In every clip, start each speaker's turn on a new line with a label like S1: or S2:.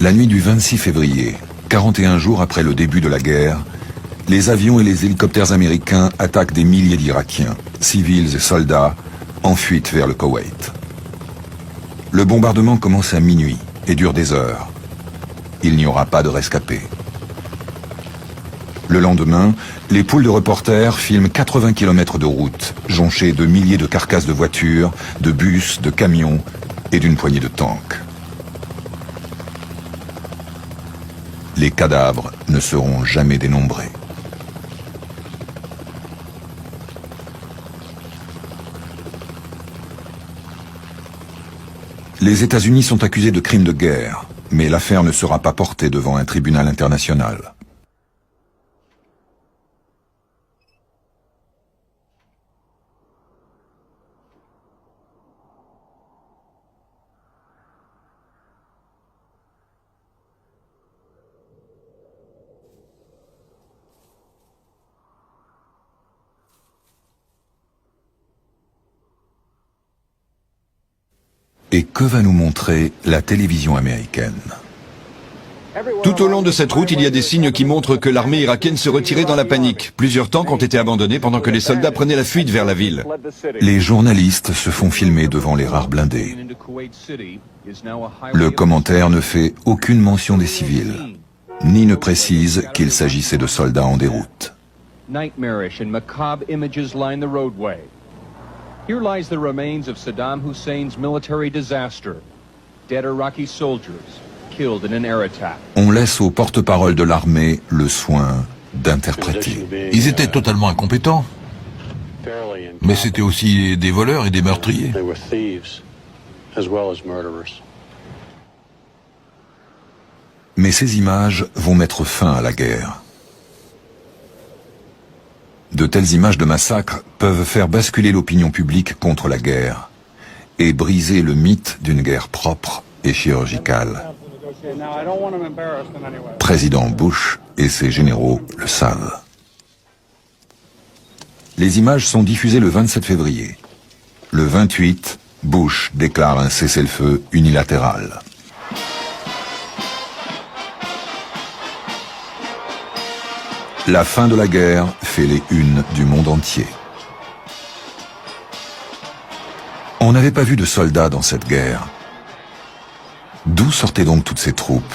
S1: La nuit du 26 février, 41 jours après le début de la guerre, les avions et les hélicoptères américains attaquent des milliers d'Irakiens, civils et soldats, en fuite vers le Koweït. Le bombardement commence à minuit et dure des heures. Il n'y aura pas de rescapés. Le lendemain, les poules de reporters filment 80 km de route, jonchées de milliers de carcasses de voitures, de bus, de camions et d'une poignée de tanks. Les cadavres ne seront jamais dénombrés. Les États-Unis sont accusés de crimes de guerre, mais l'affaire ne sera pas portée devant un tribunal international. Et que va nous montrer la télévision américaine?
S2: Tout au long de cette route, il y a des signes qui montrent que l'armée irakienne se retirait dans la panique. Plusieurs tanks ont été abandonnés pendant que les soldats prenaient la fuite vers la ville.
S1: Les journalistes se font filmer devant les rares blindés. Le commentaire ne fait aucune mention des civils, ni ne précise qu'il s'agissait de soldats en déroute.
S3: Nightmarish and macabre images line the roadway. Here lies the remains of Saddam Hussein's military disaster. Dead Iraqi soldiers killed in an air attack.
S1: On laisse aux porte-parole de l'armée le soin d'interpréter.
S4: Ils étaient totalement incompétents. Mais c'était aussi des voleurs et des meurtriers.
S1: Mais ces images vont mettre fin à la guerre. De telles images de massacres peuvent faire basculer l'opinion publique contre la guerre et briser le mythe d'une guerre propre et chirurgicale. Président Bush et ses généraux le savent. Les images sont diffusées le 27 février. Le 28, Bush déclare un cessez-le-feu unilatéral. La fin de la guerre fait les unes du monde entier. On n'avait pas vu de soldats dans cette guerre. D'où sortaient donc toutes ces troupes?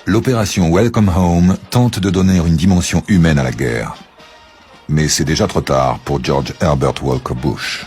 S1: L'opération Welcome Home tente de donner une dimension humaine à la guerre. Mais c'est déjà trop tard pour George Herbert Walker Bush.